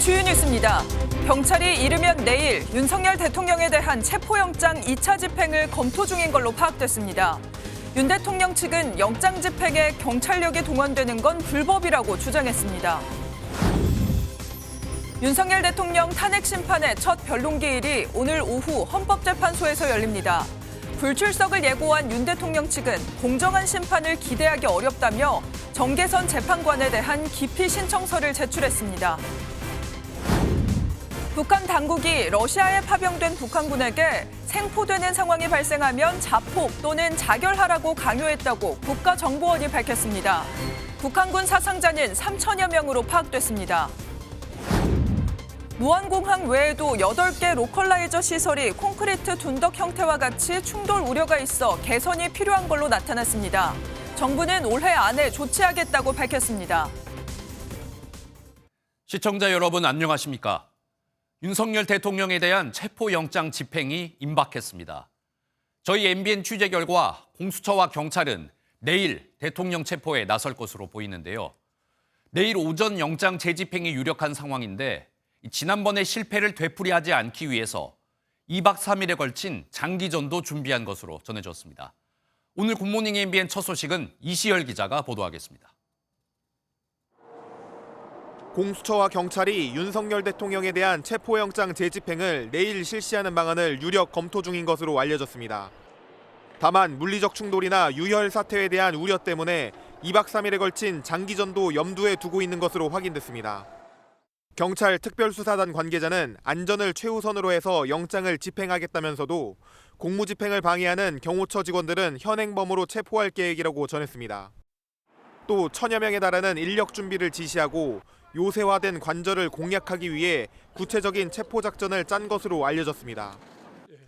주요 뉴스입니다. 경찰이 이르면 내일 윤석열 대통령에 대한 체포영장 2차 집행을 검토 중인 걸로 파악됐습니다. 윤 대통령 측은 영장 집행에 경찰력이 동원되는 건 불법이라고 주장했습니다. 윤석열 대통령 탄핵 심판의 첫 변론기일이 오늘 오후 헌법재판소에서 열립니다. 불출석을 예고한 윤 대통령 측은 공정한 심판을 기대하기 어렵다며 정계선 재판관에 대한 기피 신청서를 제출했습니다. 북한 당국이 러시아에 파병된 북한군에게 생포되는 상황이 발생하면 자폭 또는 자결하라고 강요했다고 국가정보원이 밝혔습니다. 북한군 사상자는 3천여 명으로 파악됐습니다. 무안공항 외에도 8개 로컬라이저 시설이 콘크리트 둔덕 형태와 같이 충돌 우려가 있어 개선이 필요한 걸로 나타났습니다. 정부는 올해 안에 조치하겠다고 밝혔습니다. 시청자 여러분 안녕하십니까? 윤석열 대통령에 대한 체포영장 집행이 임박했습니다. 저희 MBN 취재 결과 공수처와 경찰은 내일 대통령 체포에 나설 것으로 보이는데요. 내일 오전 영장 재집행이 유력한 상황인데 지난번의 실패를 되풀이하지 않기 위해서 2박 3일에 걸친 장기전도 준비한 것으로 전해졌습니다. 오늘 굿모닝 MBN 첫 소식은 이시열 기자가 보도하겠습니다. 공수처와 경찰이 윤석열 대통령에 대한 체포영장 재집행을 내일 실시하는 방안을 유력 검토 중인 것으로 알려졌습니다. 다만 물리적 충돌이나 유혈 사태에 대한 우려 때문에 2박 3일에 걸친 장기전도 염두에 두고 있는 것으로 확인됐습니다. 경찰 특별수사단 관계자는 안전을 최우선으로 해서 영장을 집행하겠다면서도 공무집행을 방해하는 경호처 직원들은 현행범으로 체포할 계획이라고 전했습니다. 또 1000여 명에 달하는 인력 준비를 지시하고 요새화된 관절을 공략하기 위해 구체적인 체포 작전을 짠 것으로 알려졌습니다.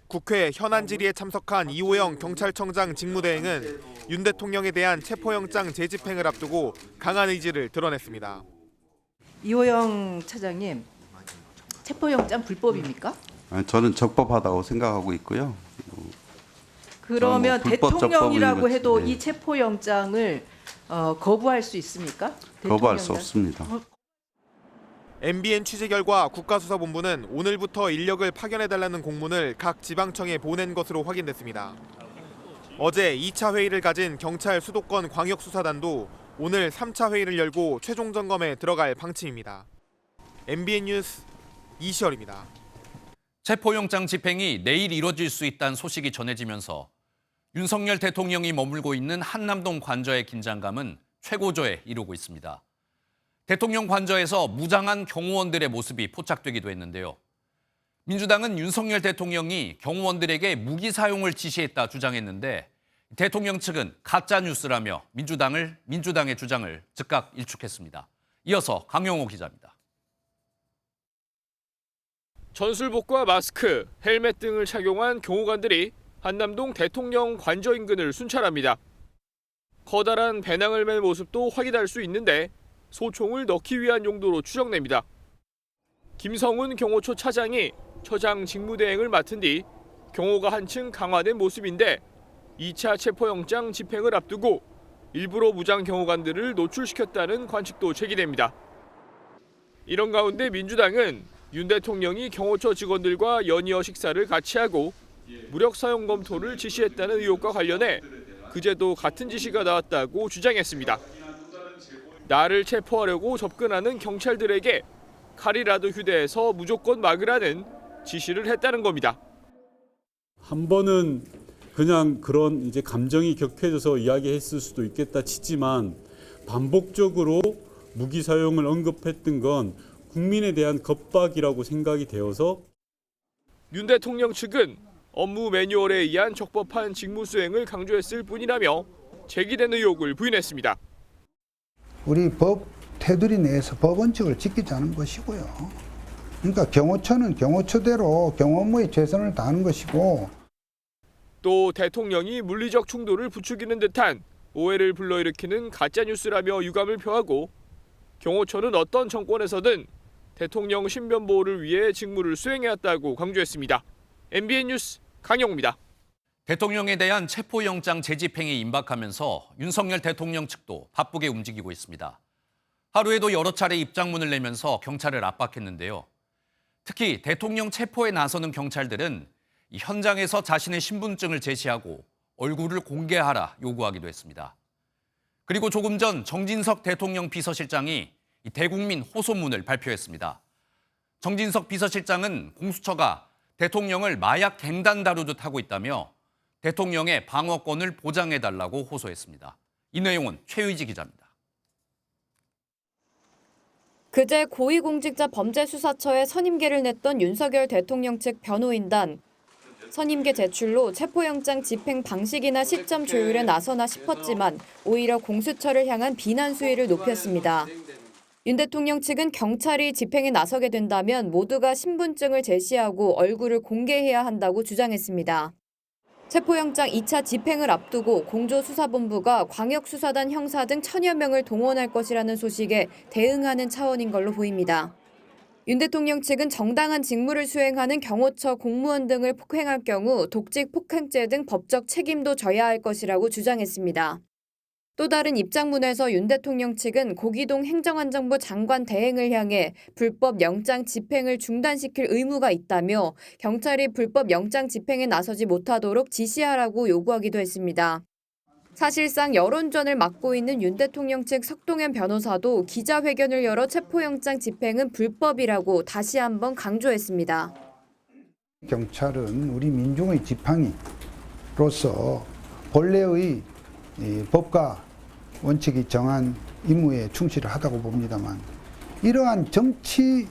국회 현안 질의에 참석한 이호영 경찰청장 직무대행은 윤 대통령에 대한 체포영장 재집행을 앞두고 강한 의지를 드러냈습니다. 이호영 차장님, 체포영장 불법입니까? 저는 적법하다고 생각하고 있고요. 그러면 불법, 대통령이라고 적법인 해도 네. 이 체포영장을 거부할 수 있습니까? 거부할 수 대통령장? 없습니다. MBN 취재 결과 국가수사본부는 오늘부터 인력을 파견해달라는 공문을 각 지방청에 보낸 것으로 확인됐습니다. 어제 2차 회의를 가진 경찰 수도권 광역수사단도 오늘 3차 회의를 열고 최종 점검에 들어갈 방침입니다. MBN 뉴스 이시열입니다. 체포영장 집행이 내일 이뤄질 수 있다는 소식이 전해지면서 윤석열 대통령이 머물고 있는 한남동 관저의 긴장감은 최고조에 이르고 있습니다. 대통령 관저에서 무장한 경호원들의 모습이 포착되기도 했는데요. 민주당은 윤석열 대통령이 경호원들에게 무기 사용을 지시했다 주장했는데 대통령 측은 가짜뉴스라며 민주당의 주장을 즉각 일축했습니다. 이어서 강영호 기자입니다. 전술복과 마스크, 헬멧 등을 착용한 경호관들이 한남동 대통령 관저 인근을 순찰합니다. 커다란 배낭을 맨 모습도 확인할 수 있는데 소총을 넣기 위한 용도로 추정됩니다. 김성훈 경호처 차장이 처장 직무대행을 맡은 뒤 경호가 한층 강화된 모습인데 2차 체포영장 집행을 앞두고 일부러 무장 경호관들을 노출시켰다는 관측도 제기됩니다. 이런 가운데 민주당은 윤 대통령이 경호처 직원들과 연이어 식사를 같이 하고 무력 사용 검토를 지시했다는 의혹과 관련해 그제도 같은 지시가 나왔다고 주장했습니다. 나를 체포하려고 접근하는 경찰들에게 칼이라도 휴대해서 무조건 막으라는 지시를 했다는 겁니다. 한 번은 그냥 그런 이제 감정이 격해져서 이야기했을 수도 있겠다 치지만 반복적으로 무기 사용을 언급했던 건 국민에 대한 겁박이라고 생각이 되어서 윤 대통령 측은 업무 매뉴얼에 의한 적법한 직무 수행을 강조했을 뿐이라며 제기된 의혹을 부인했습니다. 우리 법 테두리 내에서 법 원칙을 지키지 않은 것이고요. 그러니까 경호처는 경호처대로 경호 업무에 최선을 다하는 것이고 또 대통령이 물리적 충돌을 부추기는 듯한 오해를 불러일으키는 가짜뉴스라며 유감을 표하고 경호처는 어떤 정권에서든 대통령 신변 보호를 위해 직무를 수행해왔다고 강조했습니다. MBN 뉴스 강영우입니다. 대통령에 대한 체포영장 재집행이 임박하면서 윤석열 대통령 측도 바쁘게 움직이고 있습니다. 하루에도 여러 차례 입장문을 내면서 경찰을 압박했는데요. 특히 대통령 체포에 나서는 경찰들은 이 현장에서 자신의 신분증을 제시하고 얼굴을 공개하라 요구하기도 했습니다. 그리고 조금 전 정진석 대통령 비서실장이 이 대국민 호소문을 발표했습니다. 정진석 비서실장은 공수처가 대통령을 마약 갱단 다루듯 하고 있다며 대통령의 방어권을 보장해달라고 호소했습니다. 이 내용은 최의지 기자입니다. 그제 고위공직자범죄수사처에 선임계를 냈던 윤석열 대통령 측 변호인단. 선임계 제출로 체포영장 집행 방식이나 시점 조율에 나서나 싶었지만 오히려 공수처를 향한 비난 수위를 높였습니다. 윤 대통령 측은 경찰이 집행에 나서게 된다면 모두가 신분증을 제시하고 얼굴을 공개해야 한다고 주장했습니다. 체포영장 2차 집행을 앞두고 공조수사본부가 광역수사단 형사 등 1000여 명을 동원할 것이라는 소식에 대응하는 차원인 걸로 보입니다. 윤 대통령 측은 정당한 직무를 수행하는 경호처 공무원 등을 폭행할 경우 독직 폭행죄 등 법적 책임도 져야 할 것이라고 주장했습니다. 또 다른 입장문에서 윤 대통령 측은 고기동 행정안전부 장관 대행을 향해 불법 영장 집행을 중단시킬 의무가 있다며 경찰이 불법 영장 집행에 나서지 못하도록 지시하라고 요구하기도 했습니다. 사실상 여론전을 맡고 있는 윤 대통령 측 석동현 변호사도 기자회견을 열어 체포영장 집행은 불법이라고 다시 한번 강조했습니다. 경찰은 우리 민중의 지팡이로서 본래의 법과 원칙이 정한 임무에 충실을 하다고 봅니다만 이러한 정치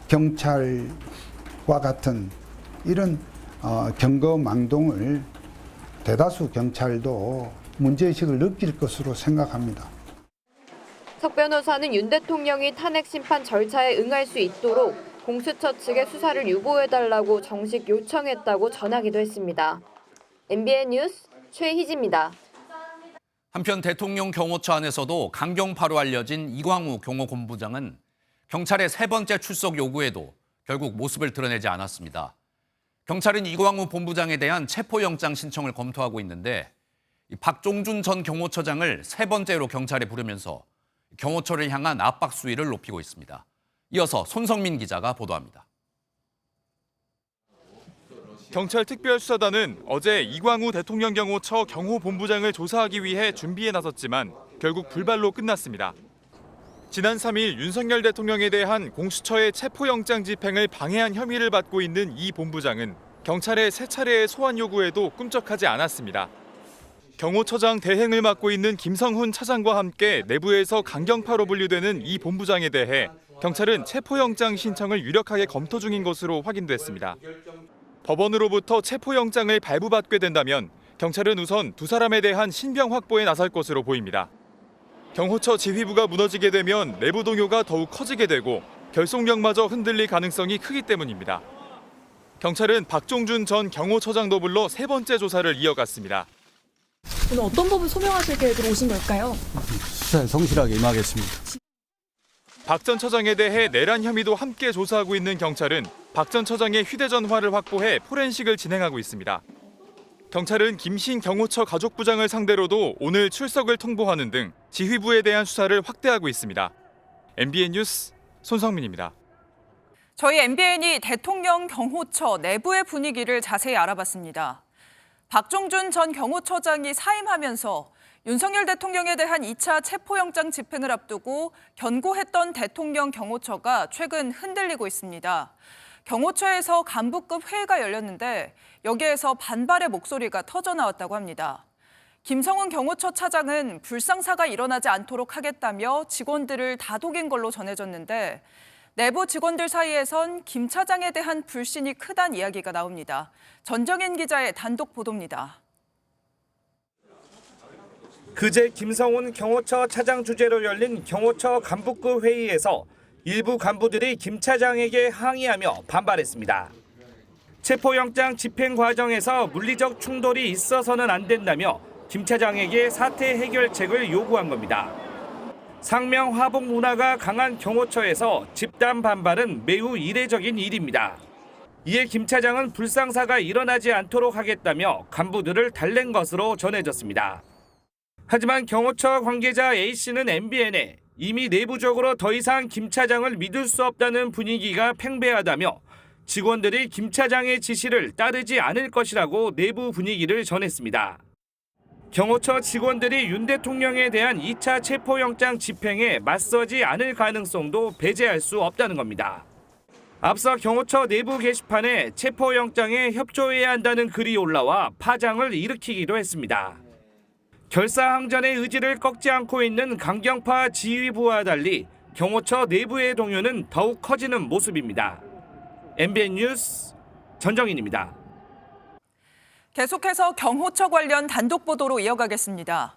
경찰과 같은 이런 경거망동을 대다수 경찰도 문제의식을 느낄 것으로 생각합니다. 석 변호사는 윤 대통령이 탄핵 심판 절차에 응할 수 있도록 공수처 측에 수사를 유보해달라고 정식 요청했다고 전하기도 했습니다. MBN 뉴스 최희지입니다. 한편 대통령 경호처 안에서도 강경파로 알려진 이광우 경호본부장은 경찰의 세 번째 출석 요구에도 결국 모습을 드러내지 않았습니다. 경찰은 이광우 본부장에 대한 체포영장 신청을 검토하고 있는데 박종준 전 경호처장을 세 번째로 경찰에 부르면서 경호처를 향한 압박 수위를 높이고 있습니다. 이어서 손성민 기자가 보도합니다. 경찰 특별수사단은 어제 이광우 대통령 경호처 경호본부장을 조사하기 위해 준비에 나섰지만 결국 불발로 끝났습니다. 지난 3일 윤석열 대통령에 대한 공수처의 체포영장 집행을 방해한 혐의를 받고 있는 이 본부장은 경찰의 세 차례의 소환 요구에도 꿈쩍하지 않았습니다. 경호처장 대행을 맡고 있는 김성훈 차장과 함께 내부에서 강경파로 분류되는 이 본부장에 대해 경찰은 체포영장 신청을 유력하게 검토 중인 것으로 확인됐습니다. 법원으로부터 체포영장을 발부받게 된다면 경찰은 우선 두 사람에 대한 신병 확보에 나설 것으로 보입니다. 경호처 지휘부가 무너지게 되면 내부 동요가 더욱 커지게 되고 결속력마저 흔들릴 가능성이 크기 때문입니다. 경찰은 박종준 전 경호처장도 불러 세 번째 조사를 이어갔습니다. 오늘 어떤 법을 소명하실 계획으로 오신 걸까요? 수사에 성실하게 임하겠습니다. 박 전 처장에 대해 내란 혐의도 함께 조사하고 있는 경찰은 박 전 처장의 휴대전화를 확보해 포렌식을 진행하고 있습니다. 경찰은 김신 경호처 가족부장을 상대로도 오늘 출석을 통보하는 등 지휘부에 대한 수사를 확대하고 있습니다. MBN 뉴스 손성민입니다. 저희 MBN이 대통령 경호처 내부의 분위기를 자세히 알아봤습니다. 박종준 전 경호처장이 사임하면서 윤석열 대통령에 대한 2차 체포영장 집행을 앞두고 견고했던 대통령 경호처가 최근 흔들리고 있습니다. 경호처에서 간부급 회의가 열렸는데 여기에서 반발의 목소리가 터져나왔다고 합니다. 김성훈 경호처 차장은 불상사가 일어나지 않도록 하겠다며 직원들을 다독인 걸로 전해졌는데 내부 직원들 사이에선 김 차장에 대한 불신이 크다는 이야기가 나옵니다. 전정인 기자의 단독 보도입니다. 그제 김성훈 경호처 차장 주재로 열린 경호처 간부급 회의에서 일부 간부들이 김 차장에게 항의하며 반발했습니다. 체포영장 집행 과정에서 물리적 충돌이 있어서는 안 된다며 김 차장에게 사태 해결책을 요구한 겁니다. 상명하복 문화가 강한 경호처에서 집단 반발은 매우 이례적인 일입니다. 이에 김 차장은 불상사가 일어나지 않도록 하겠다며 간부들을 달랜 것으로 전해졌습니다. 하지만 경호처 관계자 A씨는 MBN에 이미 내부적으로 더 이상 김 차장을 믿을 수 없다는 분위기가 팽배하다며 직원들이 김 차장의 지시를 따르지 않을 것이라고 내부 분위기를 전했습니다. 경호처 직원들이 윤 대통령에 대한 2차 체포영장 집행에 맞서지 않을 가능성도 배제할 수 없다는 겁니다. 앞서 경호처 내부 게시판에 체포영장에 협조해야 한다는 글이 올라와 파장을 일으키기도 했습니다. 결사항전의 의지를 꺾지 않고 있는 강경파 지휘부와 달리 경호처 내부의 동요는 더욱 커지는 모습입니다. MBN 뉴스 전정인입니다. 계속해서 경호처 관련 단독 보도로 이어가겠습니다.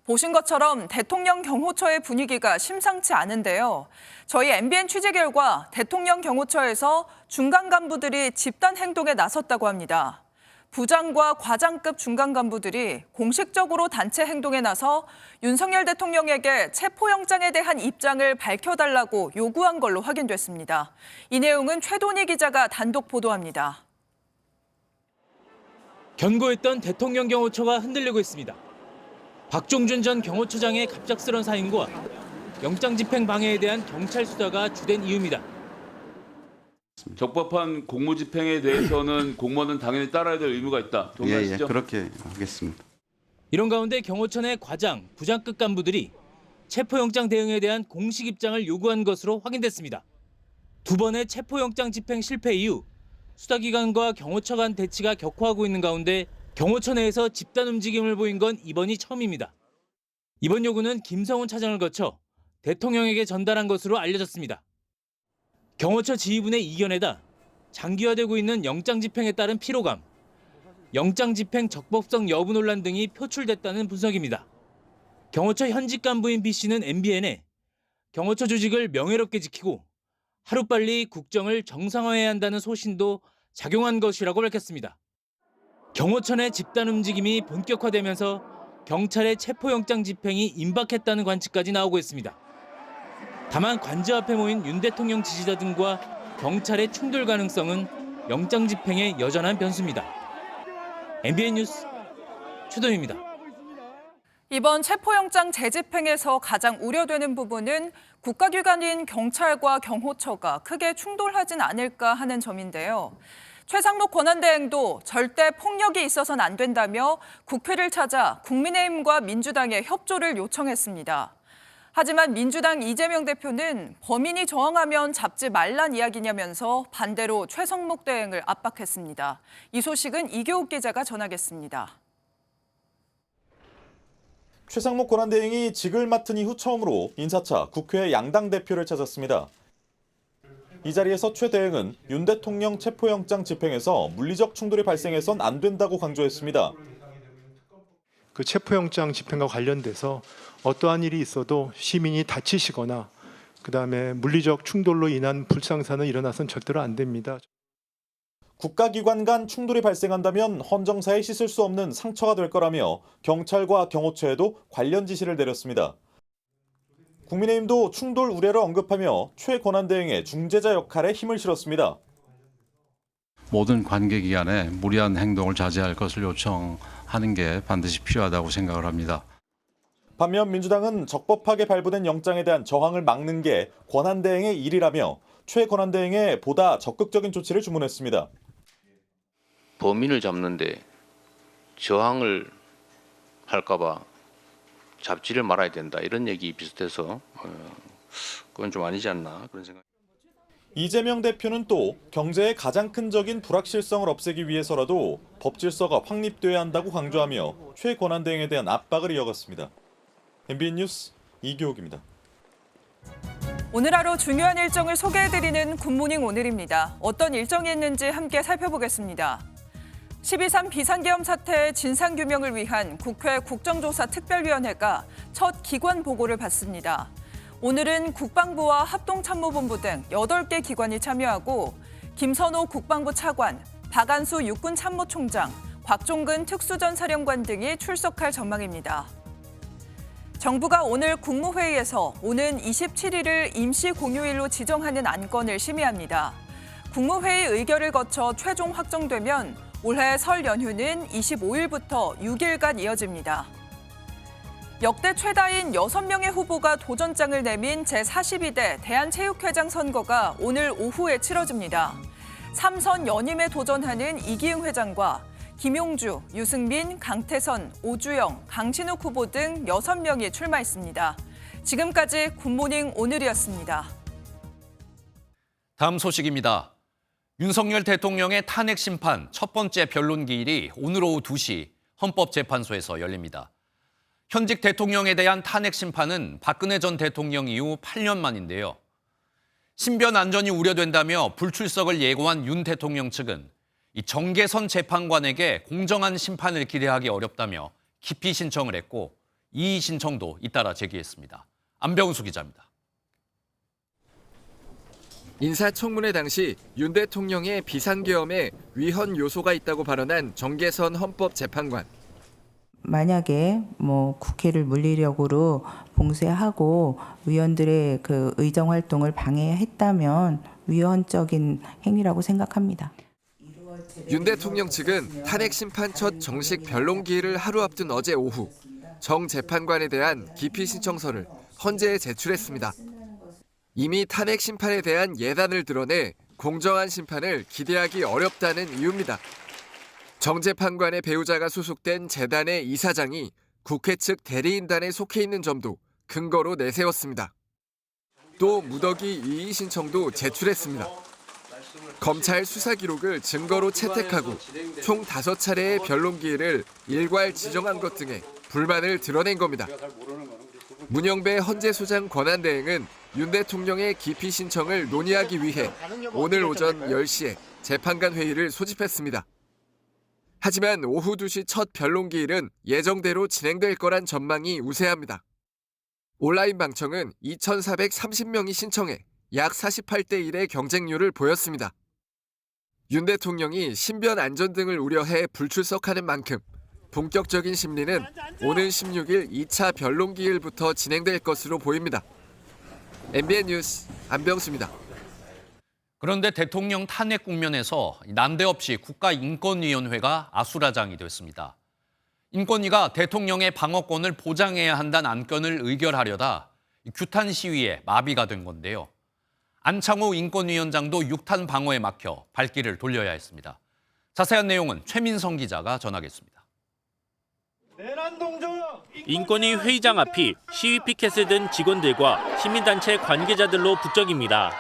보신 것처럼 대통령 경호처의 분위기가 심상치 않은데요. 저희 MBN 취재 결과 대통령 경호처에서 중간 간부들이 집단 행동에 나섰다고 합니다. 부장과 과장급 중간 간부들이 공식적으로 단체 행동에 나서 윤석열 대통령에게 체포영장에 대한 입장을 밝혀달라고 요구한 걸로 확인됐습니다. 이 내용은 최돈희 기자가 단독 보도합니다. 견고했던 대통령 경호처가 흔들리고 있습니다. 박종준 전 경호처장의 갑작스런 사임과 영장 집행 방해에 대한 경찰 수사가 주된 이유입니다. 적법한 공무집행에 대해서는 공무원은 당연히 따라야 될 의무가 있다. 동의하시죠? 예, 그렇게 하겠습니다. 이런 가운데 경호처 내 과장, 부장급 간부들이 체포영장 대응에 대한 공식 입장을 요구한 것으로 확인됐습니다. 두 번의 체포영장 집행 실패 이후 수사기관과 경호처 간 대치가 격화하고 있는 가운데 경호처 내에서 집단 움직임을 보인 건 이번이 처음입니다. 이번 요구는 김성훈 차장을 거쳐 대통령에게 전달한 것으로 알려졌습니다. 경호처 지휘부의 이견에다 장기화되고 있는 영장 집행에 따른 피로감, 영장 집행 적법성 여부 논란 등이 표출됐다는 분석입니다. 경호처 현직 간부인 B씨는 MBN에 경호처 조직을 명예롭게 지키고 하루빨리 국정을 정상화해야 한다는 소신도 작용한 것이라고 밝혔습니다. 경호처 내 집단 움직임이 본격화되면서 경찰의 체포영장 집행이 임박했다는 관측까지 나오고 있습니다. 다만 관저 앞에 모인 윤 대통령 지지자 등과 경찰의 충돌 가능성은 영장 집행의 여전한 변수입니다. MBN 뉴스 최동입니다. 이번 체포영장 재집행에서 가장 우려되는 부분은 국가기관인 경찰과 경호처가 크게 충돌하진 않을까 하는 점인데요. 최상목 권한대행도 절대 폭력이 있어서는 안 된다며 국회를 찾아 국민의힘과 민주당의 협조를 요청했습니다. 하지만 민주당 이재명 대표는 범인이 저항하면 잡지 말란 이야기냐면서 반대로 최상목 대행을 압박했습니다. 이 소식은 이교욱 기자가 전하겠습니다. 최상목 권한대행이 직을 맡은 이후 처음으로 인사차 국회 양당 대표를 찾았습니다. 이 자리에서 최 대행은 윤 대통령 체포영장 집행에서 물리적 충돌이 발생해선 안 된다고 강조했습니다. 그 체포영장 집행과 관련돼서 어떠한 일이 있어도 시민이 다치시거나 그다음에 물리적 충돌로 인한 불상사는 일어나선 절대로 안 됩니다. 국가기관 간 충돌이 발생한다면 헌정사에 씻을 수 없는 상처가 될 거라며 경찰과 경호처에도 관련 지시를 내렸습니다. 국민의힘도 충돌 우려를 언급하며 최 권한대행의 중재자 역할에 힘을 실었습니다. 모든 관계기관에 무리한 행동을 자제할 것을 요청하는 게 반드시 필요하다고 생각을 합니다. 반면 민주당은 적법하게 발부된 영장에 대한 저항을 막는 게 권한대행의 일이라며 최 권한대행에 보다 적극적인 조치를 주문했습니다. 범인을 잡는데 저항을 할까 봐 잡지를 말아야 된다 이런 얘기 비슷해서 그건 좀 아니지 않나 그런 생각. 이재명 대표는 또 경제의 가장 큰 적인 불확실성을 없애기 위해서라도 법 질서가 확립돼야 한다고 강조하며 최 권한대행에 대한 압박을 이어갔습니다. MBN 뉴스 이교욱입니다. 오늘 하루 중요한 일정을 소개해드리는 굿모닝 오늘입니다. 어떤 일정이 있는지 함께 살펴보겠습니다. 12.3 비상계엄 사태의 진상규명을 위한 국회 국정조사 특별위원회가 첫 기관 보고를 받습니다. 오늘은 국방부와 합동참모본부 등 8개 기관이 참여하고 김선호 국방부 차관, 박안수 육군참모총장, 곽종근 특수전사령관 등이 출석할 전망입니다. 정부가 오늘 국무회의에서 오는 27일을 임시 공휴일로 지정하는 안건을 심의합니다. 국무회의 의결을 거쳐 최종 확정되면 올해 설 연휴는 25일부터 6일간 이어집니다. 역대 최다인 6명의 후보가 도전장을 내민 제42대 대한체육회장 선거가 오늘 오후에 치러집니다. 3선 연임에 도전하는 이기흥 회장과 김용주, 유승민, 강태선, 오주영, 강신욱 후보 등 6명이 출마했습니다. 지금까지 굿모닝 오늘이었습니다. 다음 소식입니다. 윤석열 대통령의 탄핵 심판 첫 번째 변론 기일이 오늘 오후 2시 헌법재판소에서 열립니다. 현직 대통령에 대한 탄핵 심판은 박근혜 전 대통령 이후 8년 만인데요. 신변 안전이 우려된다며 불출석을 예고한 윤 대통령 측은 이 정계선 재판관에게 공정한 심판을 기대하기 어렵다며 기피 신청을 했고 이의 신청도 잇따라 제기했습니다. 안병수 기자입니다. 인사청문회 당시 윤 대통령의 비상계엄에 위헌 요소가 있다고 발언한 정계선 헌법재판관. 만약에 국회를 물리력으로 봉쇄하고 의원들의 그 의정 활동을 방해했다면 위헌적인 행위라고 생각합니다. 윤 대통령 측은 탄핵 심판 첫 정식 변론 기일을 하루 앞둔 어제 오후 정 재판관에 대한 기피 신청서를 헌재에 제출했습니다. 이미 탄핵 심판에 대한 예단을 드러내 공정한 심판을 기대하기 어렵다는 이유입니다. 정 재판관의 배우자가 소속된 재단의 이사장이 국회 측 대리인단에 속해 있는 점도 근거로 내세웠습니다. 또 무더기 이의 신청도 제출했습니다. 검찰 수사 기록을 증거로 채택하고 총 5차례의 변론 기일을 일괄 지정한 것 등에 불만을 드러낸 겁니다. 문영배 헌재소장 권한대행은 윤 대통령의 기피 신청을 논의하기 위해 오늘 오전 10시에 재판관 회의를 소집했습니다. 하지만 오후 2시 첫 변론 기일은 예정대로 진행될 거란 전망이 우세합니다. 온라인 방청은 2,430명이 신청해 약 48대 1의 경쟁률을 보였습니다. 윤 대통령이 신변 안전 등을 우려해 불출석하는 만큼 본격적인 심리는 오는 16일 2차 변론 기일부터 진행될 것으로 보입니다. MBN 뉴스 안병수입니다. 그런데 대통령 탄핵 국면에서 난데없이 국가인권위원회가 아수라장이 됐습니다. 인권위가 대통령의 방어권을 보장해야 한다는 안건을 의결하려다 규탄 시위에 마비가 된 건데요. 안창호 인권위원장도 육탄 방어에 막혀 발길을 돌려야 했습니다. 자세한 내용은 최민성 기자가 전하겠습니다. 인권위 회의장 앞이 시위 피켓을 든 직원들과 시민단체 관계자들로 북적입니다.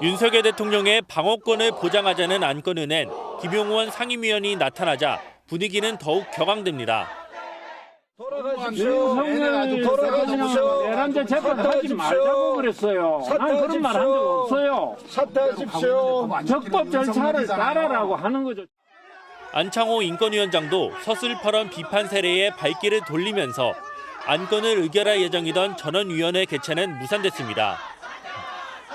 윤석열 대통령의 방어권을 보장하자는 안건을 낸 김용원 상임위원이 나타나자 분위기는 더욱 격앙됩니다. 돌아가십시오. 내란죄 재판하지 말자고 그랬어요. 난 그런 말 한 적 없어요. 사퇴하십시오. 적법 절차를 따라라고 하는 거죠. 안창호 인권위원장도 서슬퍼런 비판 세례에 발길을 돌리면서 안건을 의결할 예정이던 전원위원회 개최는 무산됐습니다.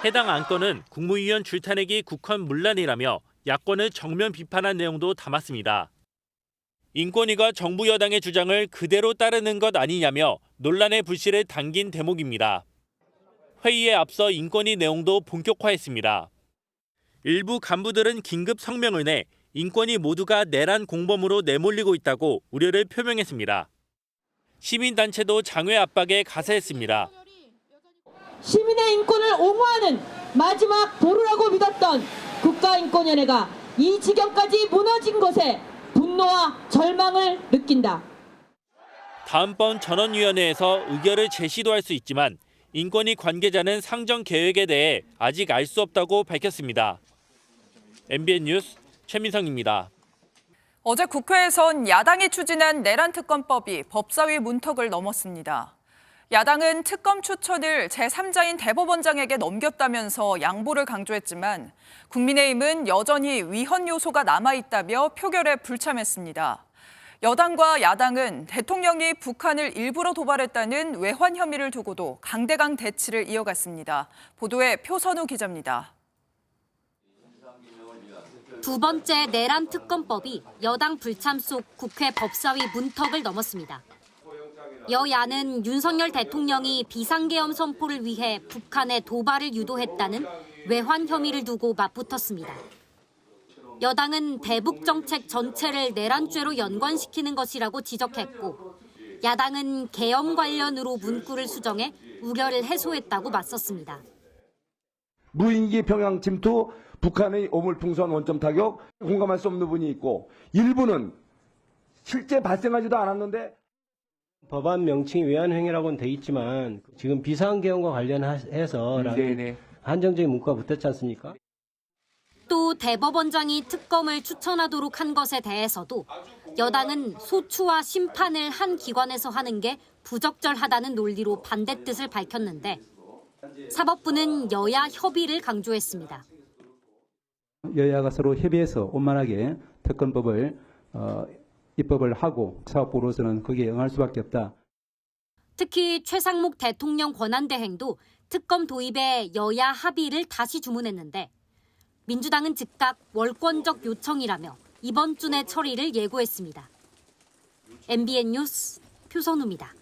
해당 안건은 국무위원 줄타내기 국헌 문란이라며 야권을 정면 비판한 내용도 담았습니다. 인권위가 정부 여당의 주장을 그대로 따르는 것 아니냐며 논란의 불씨를 당긴 대목입니다. 회의에 앞서 인권위 내용도 본격화했습니다. 일부 간부들은 긴급 성명을 내 인권위 모두가 내란 공범으로 내몰리고 있다고 우려를 표명했습니다. 시민단체도 장외 압박에 가세했습니다. 시민의 인권을 옹호하는 마지막 보루라고 믿었던 국가인권위원회가 이 지경까지 무너진 것에 분노와 절망을 느낀다. 다음번 전원위원회에서 의결을 재시도할 수 있지만 인권위 관계자는 상정 계획에 대해 아직 알 수 없다고 밝혔습니다. MBN 뉴스 최민성입니다. 어제 국회에선 야당이 추진한 내란특검법이 법사위 문턱을 넘었습니다. 야당은 특검 추천을 제3자인 대법원장에게 넘겼다면서 양보를 강조했지만 국민의힘은 여전히 위헌 요소가 남아있다며 표결에 불참했습니다. 여당과 야당은 대통령이 북한을 일부러 도발했다는 외환 혐의를 두고도 강대강 대치를 이어갔습니다. 보도에 표선우 기자입니다. 두 번째 내란 특검법이 여당 불참 속 국회 법사위 문턱을 넘었습니다. 여야는 윤석열 대통령이 비상계엄 선포를 위해 북한에 도발을 유도했다는 외환 혐의를 두고 맞붙었습니다. 여당은 대북 정책 전체를 내란죄로 연관시키는 것이라고 지적했고 야당은 계엄 관련으로 문구를 수정해 우려를 해소했다고 맞섰습니다. 무인기 평양 침투, 북한의 오물풍선 원점 타격 공감할 수 없는 부분이 있고 일부는 실제 발생하지도 않았는데 법안 명칭이 외환행위라고는 돼 있지만 지금 비상계엄과 관련해서 한정적인 문구가 붙었지 않습니까? 또 대법원장이 특검을 추천하도록 한 것에 대해서도 여당은 소추와 심판을 한 기관에서 하는 게 부적절하다는 논리로 반대 뜻을 밝혔는데 사법부는 여야 협의를 강조했습니다. 여야가 서로 협의해서 원만하게 특검법을 입법을 하고 사법부로서는 거기에 응할 수밖에 없다. 특히 최상목 대통령 권한대행도 특검 도입에 여야 합의를 다시 주문했는데 민주당은 즉각 월권적 요청이라며 이번 주 내 처리를 예고했습니다. MBN 뉴스 표선우입니다.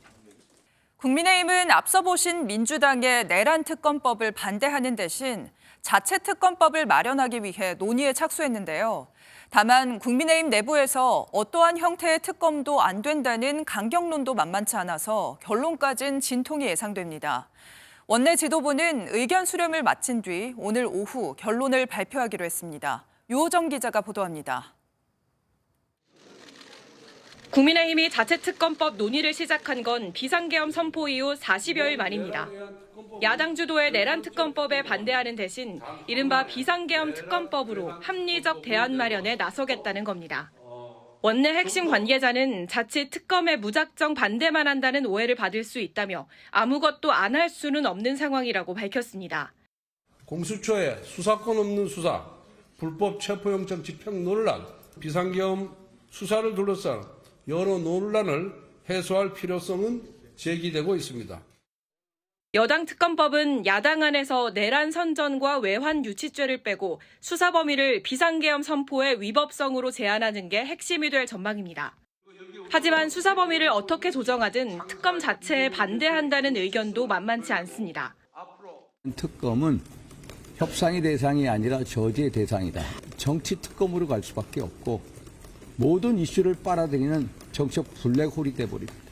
국민의힘은 앞서 보신 민주당의 내란 특검법을 반대하는 대신 자체 특검법을 마련하기 위해 논의에 착수했는데요. 다만 국민의힘 내부에서 어떠한 형태의 특검도 안 된다는 강경론도 만만치 않아서 결론까지는 진통이 예상됩니다. 원내 지도부는 의견 수렴을 마친 뒤 오늘 오후 결론을 발표하기로 했습니다. 유호정 기자가 보도합니다. 국민의힘이 자체특검법 논의를 시작한 건 비상계엄 선포 이후 40여일 만입니다. 야당 주도의 내란특검법에 반대하는 대신 이른바 비상계엄 특검법으로 합리적 대안 마련에 나서겠다는 겁니다. 원내 핵심 관계자는 자칫 특검에 무작정 반대만 한다는 오해를 받을 수 있다며 아무것도 안 할 수는 없는 상황이라고 밝혔습니다. 공수처의 수사권 없는 수사, 불법 체포영장 집행 논란, 비상계엄 수사를 둘러싼 여러 논란을 해소할 필요성은 제기되고 있습니다. 여당 특검법은 야당 안에서 내란 선전과 외환 유치죄를 빼고 수사 범위를 비상계엄 선포의 위법성으로 제한하는 게 핵심이 될 전망입니다. 하지만 수사 범위를 어떻게 조정하든 특검 자체에 반대한다는 의견도 만만치 않습니다. 특검은 협상의 대상이 아니라 저지의 대상이다. 정치 특검으로 갈 수밖에 없고 모든 이슈를 빨아들이는 정치적 블랙홀이 돼버립니다.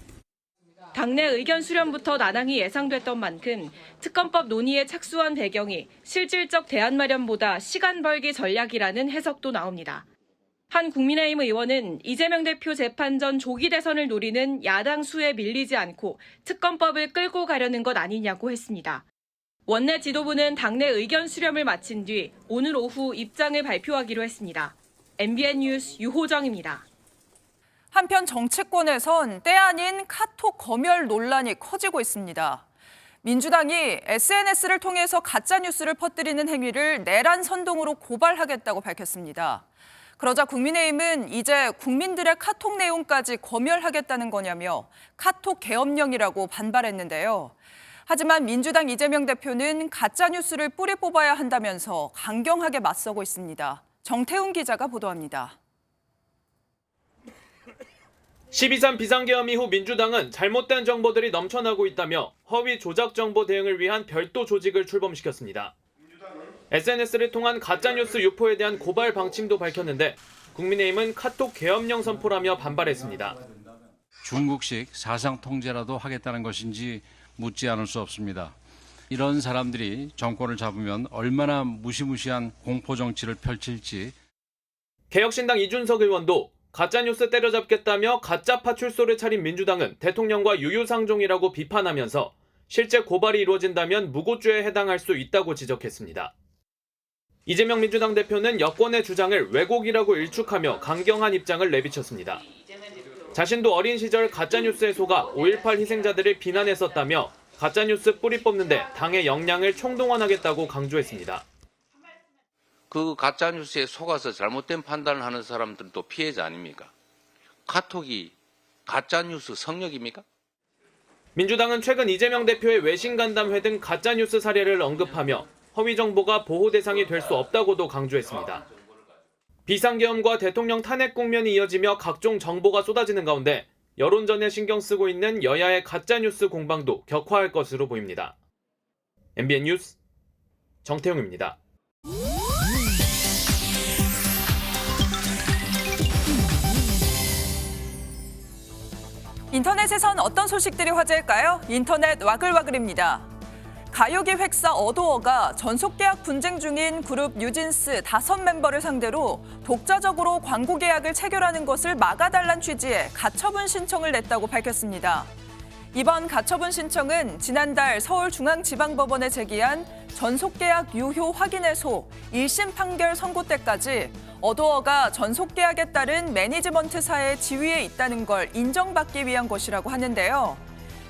당내 의견 수렴부터 난항이 예상됐던 만큼 특검법 논의에 착수한 배경이 실질적 대안 마련보다 시간 벌기 전략이라는 해석도 나옵니다. 한 국민의힘 의원은 이재명 대표 재판 전 조기 대선을 노리는 야당 수에 밀리지 않고 특검법을 끌고 가려는 것 아니냐고 했습니다. 원내 지도부는 당내 의견 수렴을 마친 뒤 오늘 오후 입장을 발표하기로 했습니다. MBN 뉴스 유호정입니다. 한편 정치권에선 때 아닌 카톡 검열 논란이 커지고 있습니다. 민주당이 SNS를 통해서 가짜뉴스를 퍼뜨리는 행위를 내란 선동으로 고발하겠다고 밝혔습니다. 그러자 국민의힘은 이제 국민들의 카톡 내용까지 검열하겠다는 거냐며 카톡 계엄령이라고 반발했는데요. 하지만 민주당 이재명 대표는 가짜뉴스를 뿌리 뽑아야 한다면서 강경하게 맞서고 있습니다. 정태훈 기자가 보도합니다. 12.3 비상계엄 이후 민주당은 잘못된 정보들이 넘쳐나고 있다며 허위 조작 정보 대응을 위한 별도 조직을 출범시켰습니다. SNS를 통한 가짜뉴스 유포에 대한 고발 방침도 밝혔는데 국민의힘은 카톡 계엄령 선포라며 반발했습니다. 중국식 사상 통제라도 하겠다는 것인지 묻지 않을 수 없습니다. 이런 사람들이 정권을 잡으면 얼마나 무시무시한 공포 정치를 펼칠지. 개혁신당 이준석 의원도 가짜뉴스 때려잡겠다며 가짜 파출소를 차린 민주당은 대통령과 유유상종이라고 비판하면서 실제 고발이 이루어진다면 무고죄에 해당할 수 있다고 지적했습니다. 이재명 민주당 대표는 여권의 주장을 왜곡이라고 일축하며 강경한 입장을 내비쳤습니다. 자신도 어린 시절 가짜뉴스에 속아 5.18 희생자들을 비난했었다며 가짜뉴스 뿌리 뽑는데 당의 역량을 총동원하겠다고 강조했습니다. 그 가짜뉴스에 속아서 잘못된 판단을 하는 사람들도 피해자 아닙니까? 카톡이 가짜뉴스 성역입니까? 민주당은 최근 이재명 대표의 외신간담회 등 가짜뉴스 사례를 언급하며 허위 정보가 보호 대상이 될 수 없다고도 강조했습니다. 비상계엄과 대통령 탄핵 국면이 이어지며 각종 정보가 쏟아지는 가운데 여론전에 신경 쓰고 있는 여야의 가짜뉴스 공방도 격화할 것으로 보입니다. MBN 뉴스 정태웅입니다. 인터넷에선 어떤 소식들이 화제일까요? 인터넷 와글와글입니다. 가요기획사 어도어가 전속계약 분쟁 중인 그룹 뉴진스 5멤버를 상대로 독자적으로 광고 계약을 체결하는 것을 막아달란 취지의 가처분 신청을 냈다고 밝혔습니다. 이번 가처분 신청은 지난달 서울중앙지방법원에 제기한 전속계약 유효 확인해소 1심 판결 선고 때까지 어도어가 전속계약에 따른 매니지먼트사의 지위에 있다는 걸 인정받기 위한 것이라고 하는데요.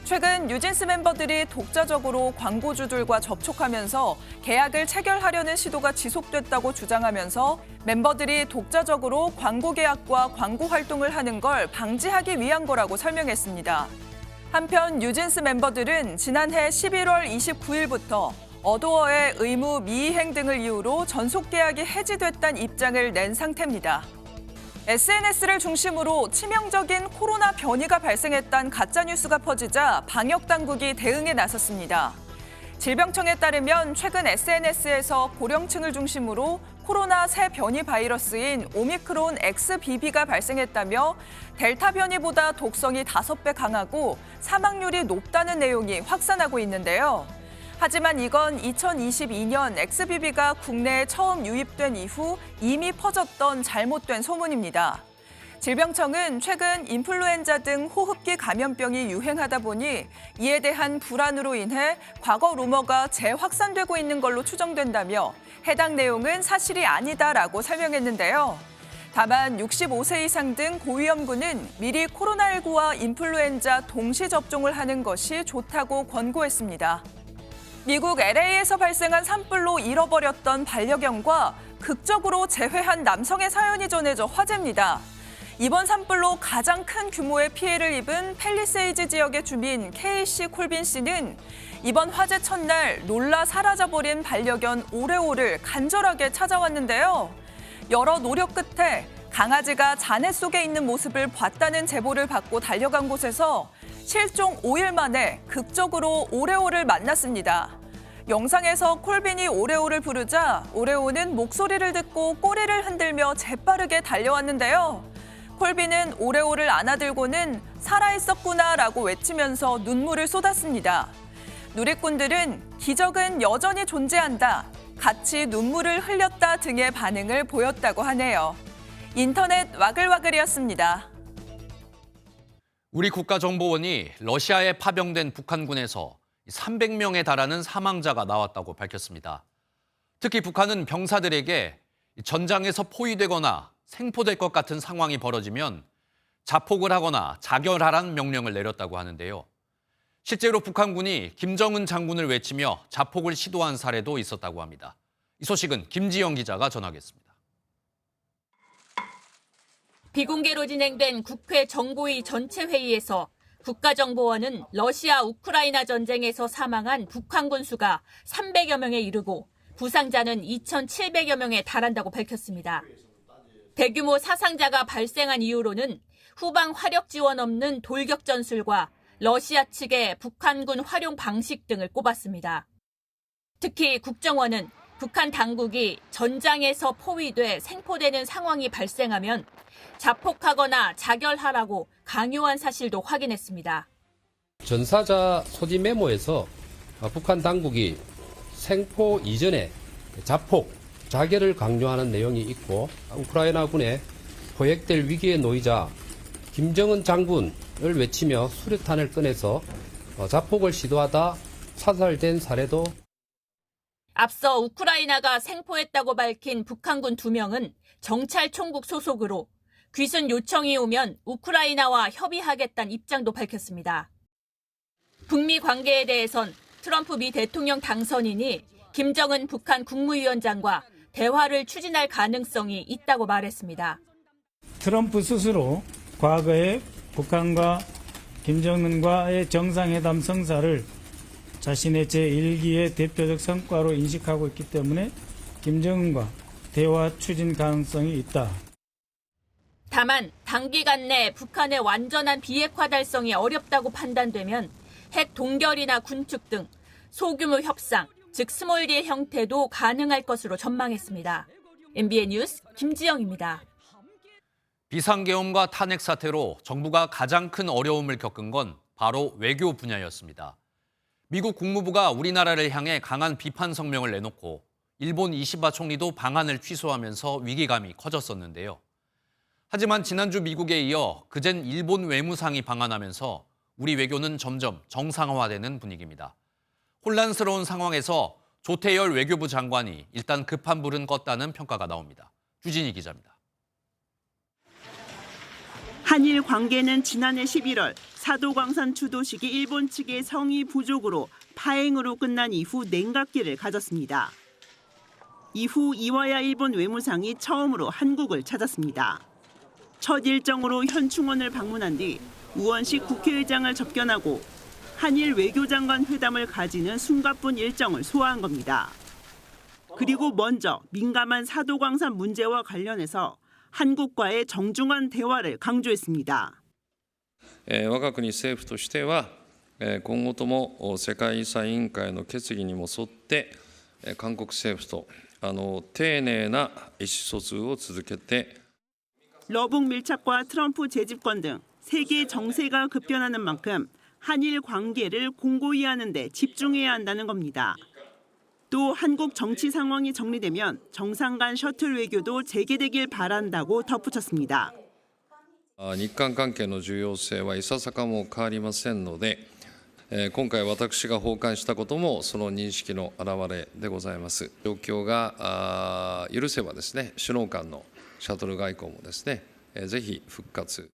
최근 뉴진스 멤버들이 독자적으로 광고주들과 접촉하면서 계약을 체결하려는 시도가 지속됐다고 주장하면서 멤버들이 독자적으로 광고 계약과 광고 활동을 하는 걸 방지하기 위한 거라고 설명했습니다. 한편 뉴진스 멤버들은 지난해 11월 29일부터 어도어의 의무 미이행 등을 이유로 전속 계약이 해지됐다는 입장을 낸 상태입니다. SNS를 중심으로 치명적인 코로나 변이가 발생했다는 가짜뉴스가 퍼지자 방역당국이 대응에 나섰습니다. 질병청에 따르면 최근 SNS에서 고령층을 중심으로 코로나 새 변이 바이러스인 오미크론 XBB가 발생했다며 델타 변이보다 독성이 5배 강하고 사망률이 높다는 내용이 확산하고 있는데요. 하지만 이건 2022년 XBB가 국내에 처음 유입된 이후 이미 퍼졌던 잘못된 소문입니다. 질병청은 최근 인플루엔자 등 호흡기 감염병이 유행하다 보니 이에 대한 불안으로 인해 과거 루머가 재확산되고 있는 걸로 추정된다며 해당 내용은 사실이 아니다라고 설명했는데요. 다만 65세 이상 등 고위험군은 미리 코로나19와 인플루엔자 동시 접종을 하는 것이 좋다고 권고했습니다. 미국 LA에서 발생한 산불로 잃어버렸던 반려견과 극적으로 재회한 남성의 사연이 전해져 화제입니다. 이번 산불로 가장 큰 규모의 피해를 입은 팰리세이즈 지역의 주민 K씨 콜빈 씨는 이번 화재 첫날 놀라 사라져버린 반려견 오레오를 간절하게 찾아왔는데요. 여러 노력 끝에 강아지가 잔해 속에 있는 모습을 봤다는 제보를 받고 달려간 곳에서 실종 5일 만에 극적으로 오레오를 만났습니다. 영상에서 콜빈이 오레오를 부르자 오레오는 목소리를 듣고 꼬리를 흔들며 재빠르게 달려왔는데요. 콜빈은 오레오를 안아들고는 살아있었구나라고 외치면서 눈물을 쏟았습니다. 누리꾼들은 기적은 여전히 존재한다, 같이 눈물을 흘렸다 등의 반응을 보였다고 하네요. 인터넷 와글와글이었습니다. 우리 국가정보원이 러시아에 파병된 북한군에서 300명에 달하는 사망자가 나왔다고 밝혔습니다. 특히 북한은 병사들에게 전장에서 포위되거나 생포될 것 같은 상황이 벌어지면 자폭을 하거나 자결하라는 명령을 내렸다고 하는데요. 실제로 북한군이 김정은 장군을 외치며 자폭을 시도한 사례도 있었다고 합니다. 이 소식은 김지영 기자가 전하겠습니다. 비공개로 진행된 국회 정보위 전체 회의에서 국가정보원은 러시아 우크라이나 전쟁에서 사망한 북한군 수가 300여 명에 이르고 부상자는 2,700여 명에 달한다고 밝혔습니다. 대규모 사상자가 발생한 이유로는 후방 화력 지원 없는 돌격 전술과 러시아 측의 북한군 활용 방식 등을 꼽았습니다. 특히 국정원은 북한 당국이 전장에서 포위돼 생포되는 상황이 발생하면 자폭하거나 자결하라고 강요한 사실도 확인했습니다. 전사자 소지 메모에서 북한 당국이 생포 이전에 자폭, 자결을 강요하는 내용이 있고 우크라이나군의 포획될 위기에 놓이자 김정은 장군을 외치며 수류탄을 꺼내서 자폭을 시도하다 사살된 사례도. 앞서 우크라이나가 생포했다고 밝힌 북한군 2명은 정찰총국 소속으로 귀순 요청이 오면 우크라이나와 협의하겠다는 입장도 밝혔습니다. 북미 관계에 대해선 트럼프 미 대통령 당선인이 김정은 북한 국무위원장과 대화를 추진할 가능성이 있다고 말했습니다. 트럼프 스스로 과거에 북한과 김정은과의 정상회담 성사를 자신의 제1기의 대표적 성과로 인식하고 있기 때문에 김정은과 대화 추진 가능성이 있다. 다만 단기간 내 북한의 완전한 비핵화 달성이 어렵다고 판단되면 핵 동결이나 군축 등 소규모 협상, 즉 스몰 D의 형태도 가능할 것으로 전망했습니다. MBN 뉴스 김지영입니다. 비상계엄과 탄핵 사태로 정부가 가장 큰 어려움을 겪은 건 바로 외교 분야였습니다. 미국 국무부가 우리나라를 향해 강한 비판 성명을 내놓고 일본 이시바 총리도 방한을 취소하면서 위기감이 커졌었는데요. 하지만 지난주 미국에 이어 그젠 일본 외무상이 방한하면서 우리 외교는 점점 정상화되는 분위기입니다. 혼란스러운 상황에서 조태열 외교부 장관이 일단 급한 불은 껐다는 평가가 나옵니다. 주진희 기자입니다. 한일 관계는 지난해 11월 사도광산 추도식이 일본 측의 성의 부족으로 파행으로 끝난 이후 냉각기를 가졌습니다. 이후 이와야 일본 외무상이 처음으로 한국을 찾았습니다. 첫 일정으로 현충원을 방문한 뒤 우원식 국회의장을 접견하고 한일 외교장관 회담을 가지는 숨가쁜 일정을 소화한 겁니다. 그리고 먼저 민감한 사도광산 문제와 관련해서 한국과의 정중한 대화를 강조했습니다. 我が国政府としては今後とも世界遺産委員会の決議にも沿って韓国政府と丁寧な意思疎通を続けて 러북 밀착과 트럼프 재집권 등 세계 정세가 급변하는 만큼 한일 관계를 공고히 하는 데 집중해야 한다는 겁니다. 또 한국 정치 상황이 정리되면 정상 간 셔틀 외교도 재개되길 바란다고 덧붙였습니다. 日韓関係の重要性はいささかも変わりませんので、今回私が訪韓したこともその認識の表れでございます。状況が許せばですね、首脳間のシャトル外交もですね、ぜひ復活。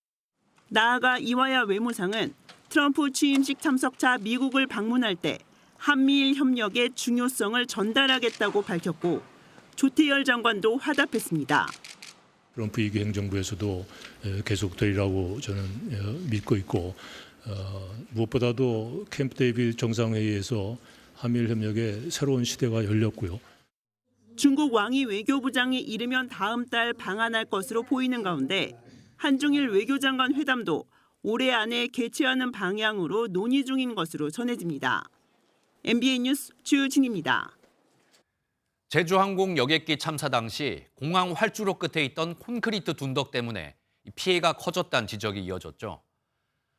나아가 이와야 외무상은 트럼프 취임식 참석차 미국을 방문할 때 한미일 협력의 중요성을 전달하겠다고 밝혔고 조태열 장관도 화답했습니다. 트럼프 2기 행정부에서도 계속되리라고 저는 믿고 있고 무엇보다도 캠프 데이비드 정상회의에서 한미일 협력의 새로운 시대가 열렸고요. 중국 왕이 외교부장이 이르면 다음 달 방한할 것으로 보이는 가운데 한중일 외교장관 회담도 올해 안에 개최하는 방향으로 논의 중인 것으로 전해집니다. MBN 뉴스 주진입니다. 제주항공 여객기 참사 당시 공항 활주로 끝에 있던 콘크리트 둔덕 때문에 피해가 커졌다는 지적이 이어졌죠.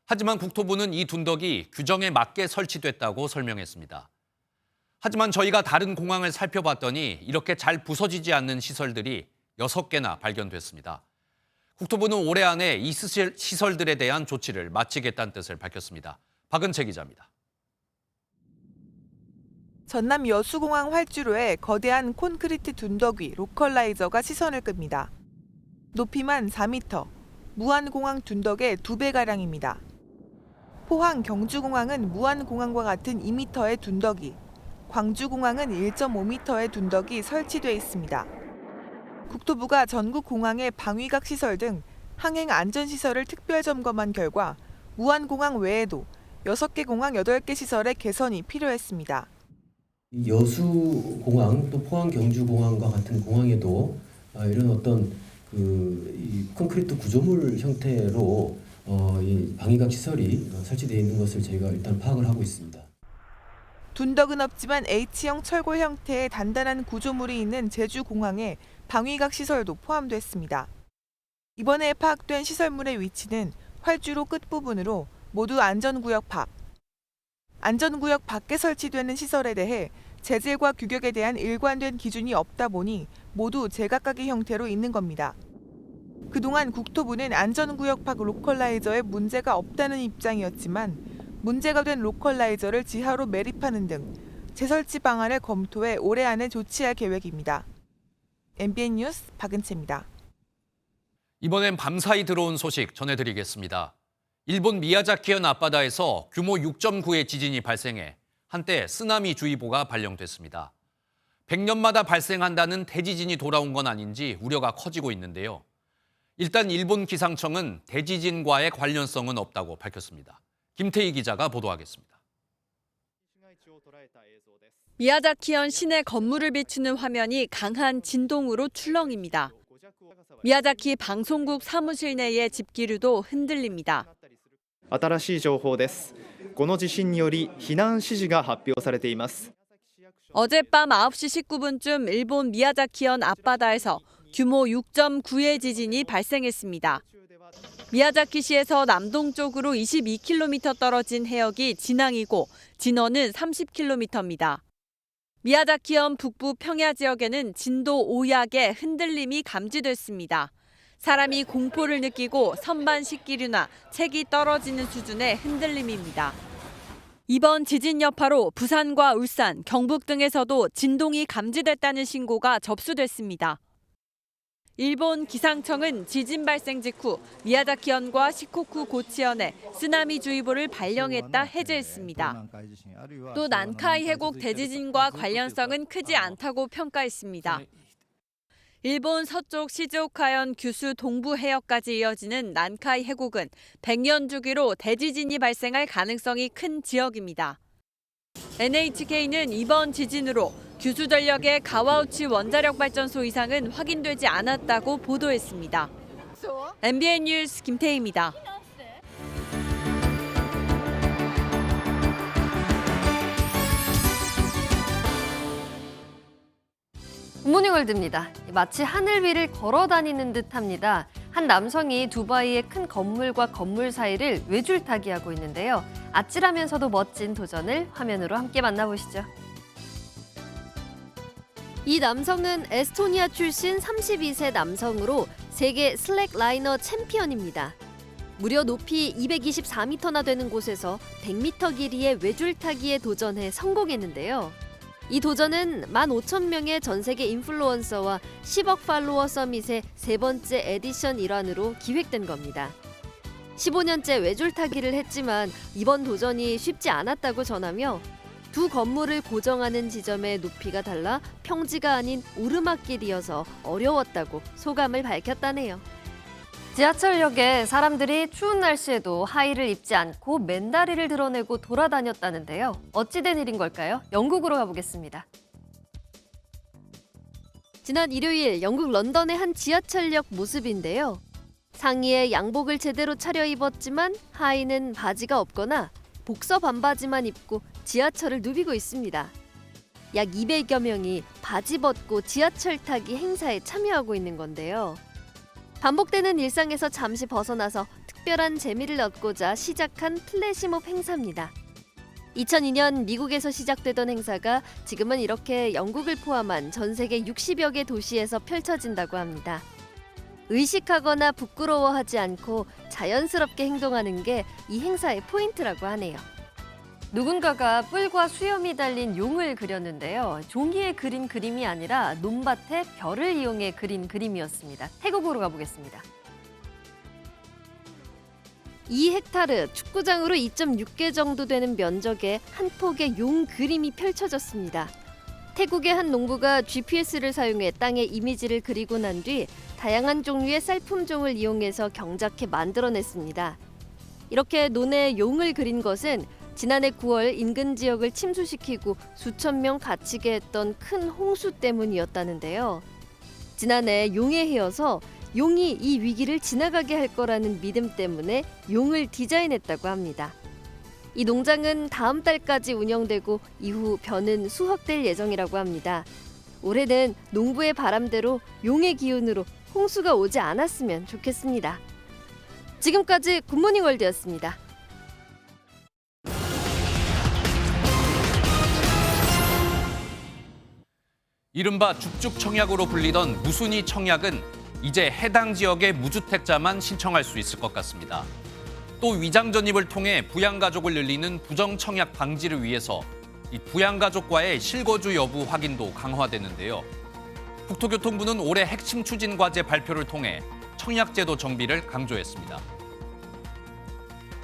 하지만 국토부는 이 둔덕이 규정에 맞게 설치됐다고 설명했습니다. 하지만 저희가 다른 공항을 살펴봤더니 이렇게 잘 부서지지 않는 시설들이 6개나 발견됐습니다. 국토부는 올해 안에 이 시설들에 대한 조치를 마치겠다는 뜻을 밝혔습니다. 박은채 기자입니다. 전남 여수공항 활주로에 거대한 콘크리트 둔덕 위 로컬라이저가 시선을 끕니다. 높이만 4m, 무안공항 둔덕의 2배가량입니다. 포항 경주공항은 무안공항과 같은 2m의 둔덕이, 광주공항은 1.5m의 둔덕이 설치돼 있습니다. 국토부가 전국 공항의 방위각 시설 등 항행 안전시설을 특별 점검한 결과 무안공항 외에도 6개 공항 8개 시설의 개선이 필요했습니다. 여수공항 또 포항 경주공항과 같은 공항에도 이런 어떤 이 콘크리트 구조물 형태로 이 방위각 시설이 설치되어 있는 것을 저희가 일단 파악을 하고 있습니다. 둔덕은 없지만 H형 철골 형태의 단단한 구조물이 있는 제주공항에 방위각 시설도 포함됐습니다. 이번에 파악된 시설물의 위치는 활주로 끝부분으로 모두 안전구역 밖. 안전구역 밖에 설치되는 시설에 대해 재질과 규격에 대한 일관된 기준이 없다 보니 모두 제각각의 형태로 있는 겁니다. 그동안 국토부는 안전구역 밖 로컬라이저에 문제가 없다는 입장이었지만 문제가 된 로컬라이저를 지하로 매립하는 등 재설치 방안을 검토해 올해 안에 조치할 계획입니다. MBN 뉴스 박은채입니다. 이번엔 밤사이 들어온 소식 전해드리겠습니다. 일본 미야자키현 앞바다에서 규모 6.9의 지진이 발생해 한때 쓰나미주의보가 발령됐습니다. 100년마다 발생한다는 대지진이 돌아온 건 아닌지 우려가 커지고 있는데요. 일단 일본 기상청은 대지진과의 관련성은 없다고 밝혔습니다. 김태희 기자가 보도하겠습니다. 미야자키현 시내 건물을 비추는 화면이 강한 진동으로 출렁입니다. 미야자키 방송국 사무실 내의 집기류도 흔들립니다. 新しい情報です。この地震により避難指示が発表されています。 어젯밤 9시 19분쯤 일본 미야자키현 앞바다에서 규모 6.9의 지진이 발생했습니다. 미야자키시에서 남동쪽으로 22km 떨어진 해역이 진앙이고 진원은 30km입니다. 미야자키현 북부 평야 지역에는 진도 5약의 흔들림이 감지됐습니다. 사람이 공포를 느끼고 선반 식기류나 책이 떨어지는 수준의 흔들림입니다. 이번 지진 여파로 부산과 울산, 경북 등에서도 진동이 감지됐다는 신고가 접수됐습니다. 일본 기상청은 지진 발생 직후 미야자키현과 시코쿠 고치현에 쓰나미주의보를 발령했다 해제했습니다. 또 난카이 해곡 대지진과 관련성은 크지 않다고 평가했습니다. 일본 서쪽 시즈오카현 규슈 동부 해역까지 이어지는 난카이 해곡은 100년 주기로 대지진이 발생할 가능성이 큰 지역입니다. NHK는 이번 지진으로 규슈전력의 가와우치 원자력 발전소 이상은 확인되지 않았다고 보도했습니다. MBN 뉴스 김태희입니다. 굿모닝월드입니다. 마치 하늘 위를 걸어 다니는 듯합니다. 한 남성이 두바이의 큰 건물과 건물 사이를 외줄타기하고 있는데요. 아찔하면서도 멋진 도전을 화면으로 함께 만나보시죠. 이 남성은 에스토니아 출신 32세 남성으로 세계 슬랙라이너 챔피언입니다. 무려 높이 224m나 되는 곳에서 100m 길이의 외줄타기에 도전해 성공했는데요. 이 도전은 15,000명의 전 세계 인플루언서와 10억 팔로워 서밋의 세 번째 에디션 일환으로 기획된 겁니다. 15년째 외줄타기를 했지만 이번 도전이 쉽지 않았다고 전하며 두 건물을 고정하는 지점의 높이가 달라 평지가 아닌 오르막길이어서 어려웠다고 소감을 밝혔다네요. 지하철역에 사람들이 추운 날씨에도 하의를 입지 않고 맨다리를 드러내고 돌아다녔다는데요. 어찌된 일인 걸까요? 영국으로 가보겠습니다. 지난 일요일 영국 런던의 한 지하철역 모습인데요. 상의에 양복을 제대로 차려입었지만 하의는 바지가 없거나 복서 반바지만 입고 지하철을 누비고 있습니다. 약 200여 명이 바지 벗고 지하철 타기 행사에 참여하고 있는 건데요. 반복되는 일상에서 잠시 벗어나서 특별한 재미를 얻고자 시작한 플래시몹 행사입니다. 2002년 미국에서 시작되던 행사가 지금은 이렇게 영국을 포함한 전 세계 60여 개 도시에서 펼쳐진다고 합니다. 의식하거나 부끄러워하지 않고 자연스럽게 행동하는 게 이 행사의 포인트라고 하네요. 누군가가 뿔과 수염이 달린 용을 그렸는데요. 종이에 그린 그림이 아니라 논밭에 별을 이용해 그린 그림이었습니다. 태국으로 가보겠습니다. 2헥타르 축구장으로 2.6개 정도 되는 면적에 한 폭의 용 그림이 펼쳐졌습니다. 태국의 한 농부가 GPS를 사용해 땅의 이미지를 그리고 난 뒤 다양한 종류의 쌀품종을 이용해서 경작해 만들어냈습니다. 이렇게 논에 용을 그린 것은 지난해 9월 인근 지역을 침수시키고 수천 명 갇히게 했던 큰 홍수 때문이었다는데요. 지난해 용의 해여서 용이 이 위기를 지나가게 할 거라는 믿음 때문에 용을 디자인했다고 합니다. 이 농장은 다음 달까지 운영되고 이후 벼는 수확될 예정이라고 합니다. 올해는 농부의 바람대로 용의 기운으로 홍수가 오지 않았으면 좋겠습니다. 지금까지 굿모닝 월드였습니다. 이른바 죽죽 청약으로 불리던 무순위 청약은 이제 해당 지역의 무주택자만 신청할 수 있을 것 같습니다. 또 위장 전입을 통해 부양가족을 늘리는 부정 청약 방지를 위해서 이 부양가족과의 실거주 여부 확인도 강화되는데요. 국토교통부는 올해 핵심 추진 과제 발표를 통해 청약제도 정비를 강조했습니다.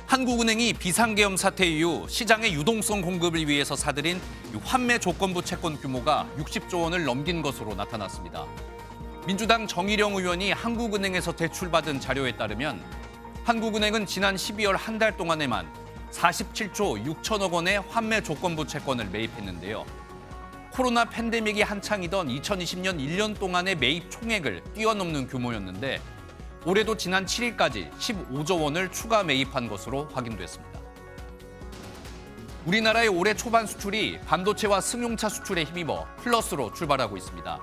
한국은행이 비상계엄 사태 이후 시장의 유동성 공급을 위해서 사들인 환매 조건부 채권 규모가 60조 원을 넘긴 것으로 나타났습니다. 민주당 정의령 의원이 한국은행에서 대출받은 자료에 따르면 한국은행은 지난 12월 한 달 동안에만 47조 6천억 원의 환매 조건부 채권을 매입했는데요. 코로나 팬데믹이 한창이던 2020년 1년 동안의 매입 총액을 뛰어넘는 규모였는데 올해도 지난 7일까지 15조 원을 추가 매입한 것으로 확인됐습니다. 우리나라의 올해 초반 수출이 반도체와 승용차 수출에 힘입어 플러스로 출발하고 있습니다.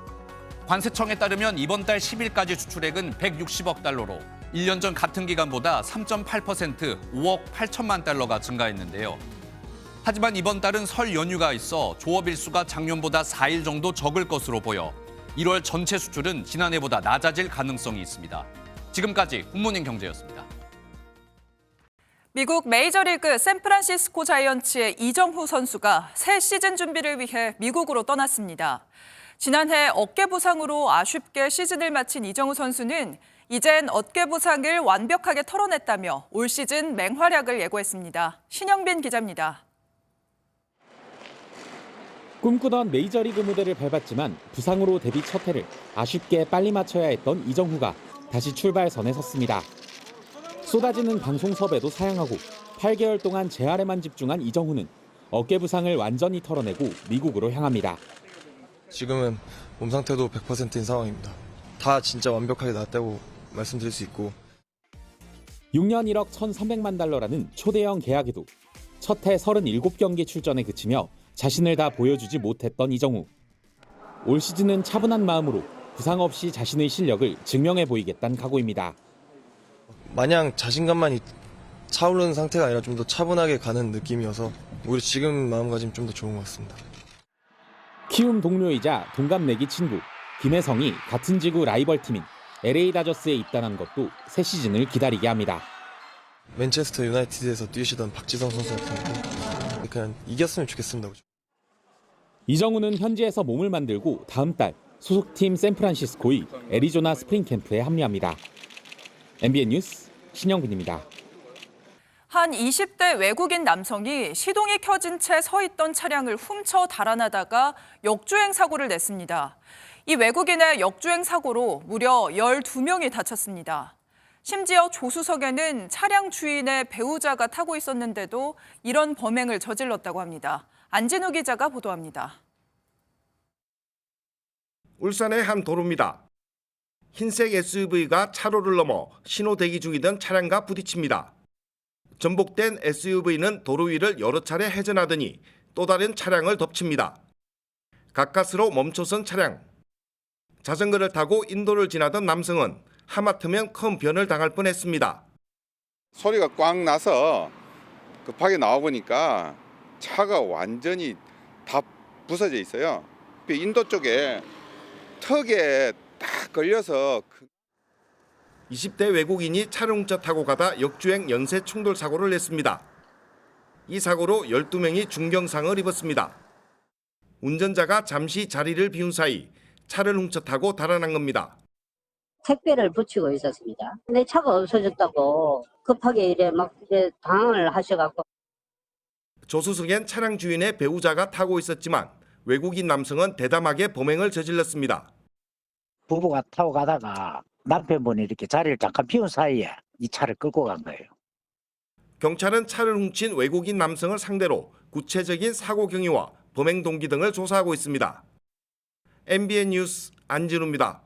관세청에 따르면 이번 달 10일까지 수출액은 160억 달러로 1년 전 같은 기간보다 3.8% 5억 8천만 달러가 증가했는데요. 하지만 이번 달은 설 연휴가 있어 조업 일수가 작년보다 4일 정도 적을 것으로 보여 1월 전체 수출은 지난해보다 낮아질 가능성이 있습니다. 지금까지 굿모닝 경제였습니다. 미국 메이저리그 샌프란시스코 자이언츠의 이정후 선수가 새 시즌 준비를 위해 미국으로 떠났습니다. 지난해 어깨 부상으로 아쉽게 시즌을 마친 이정후 선수는 이젠 어깨 부상을 완벽하게 털어냈다며 올 시즌 맹활약을 예고했습니다. 신영빈 기자입니다. 꿈꾸던 메이저리그 무대를 밟았지만 부상으로 데뷔 첫 해를 아쉽게 빨리 마쳐야 했던 이정후가 다시 출발선에 섰습니다. 쏟아지는 방송 섭외도 사양하고 8개월 동안 재활에만 집중한 이정후는 어깨 부상을 완전히 털어내고 미국으로 향합니다. 지금은 몸 상태도 100%인 상황입니다. 다 진짜 완벽하게 나았다고 말씀드릴 수 있고 6년 1억 1,300만 달러라는 초대형 계약에도 첫 해 37경기 출전에 그치며 자신을 다 보여주지 못했던 이정후. 올 시즌은 차분한 마음으로 부상 없이 자신의 실력을 증명해 보이겠다는 각오입니다. 마냥 자신감만 차오르는 상태가 아니라 좀 더 차분하게 가는 느낌이어서 오히려 지금 마음가짐이 좀 더 좋은 것 같습니다. 키움 동료이자 동갑내기 친구 김혜성이 같은 지구 라이벌 팀인 LA 다저스에 입단한 것도 새 시즌을 기다리게 합니다. 맨체스터 유나이티드에서 뛰시던 박지성 선수 같은 그냥 이겼으면 좋겠습니다. 이정후는 현지에서 몸을 만들고 다음 달 소속팀 샌프란시스코의 애리조나 스프링 캠프에 합류합니다. MBN 뉴스 신영빈입니다. 한 20대 외국인 남성이 시동이 켜진 채 서 있던 차량을 훔쳐 달아나다가 역주행 사고를 냈습니다. 이 외국인의 역주행 사고로 무려 12명이 다쳤습니다. 심지어 조수석에는 차량 주인의 배우자가 타고 있었는데도 이런 범행을 저질렀다고 합니다. 안진우 기자가 보도합니다. 울산의 한 도로입니다. 흰색 SUV가 차로를 넘어 신호 대기 중이던 차량과 부딪힙니다. 전복된 SUV는 도로 위를 여러 차례 회전하더니 또 다른 차량을 덮칩니다. 가까스로 멈춰선 차량. 자전거를 타고 인도를 지나던 남성은 하마터면 큰 변을 당할 뻔했습니다. 소리가 꽝 나서 급하게 나와보니까 차가 완전히 다 부서져 있어요. 인도 쪽에 턱에 딱 걸려서 20대 외국인이 차를 훔쳐 타고 가다 역주행 연쇄 충돌 사고를 냈습니다. 이 사고로 12명이 중경상을 입었습니다. 운전자가 잠시 자리를 비운 사이 차를 훔쳐 타고 달아난 겁니다. 택배를 붙이고 있었습니다. 내 차가 없어졌다고 급하게 이래 당황을 하셔갖고. 조수석엔 차량 주인의 배우자가 타고 있었지만 외국인 남성은 대담하게 범행을 저질렀습니다. 부부가 타고 가다가 남편분이 이렇게 자리를 잠깐 비운 사이에 이 차를 끌고 간 거예요. 경찰은 차를 훔친 외국인 남성을 상대로 구체적인 사고 경위와 범행 동기 등을 조사하고 있습니다. MBN 뉴스 안진우입니다.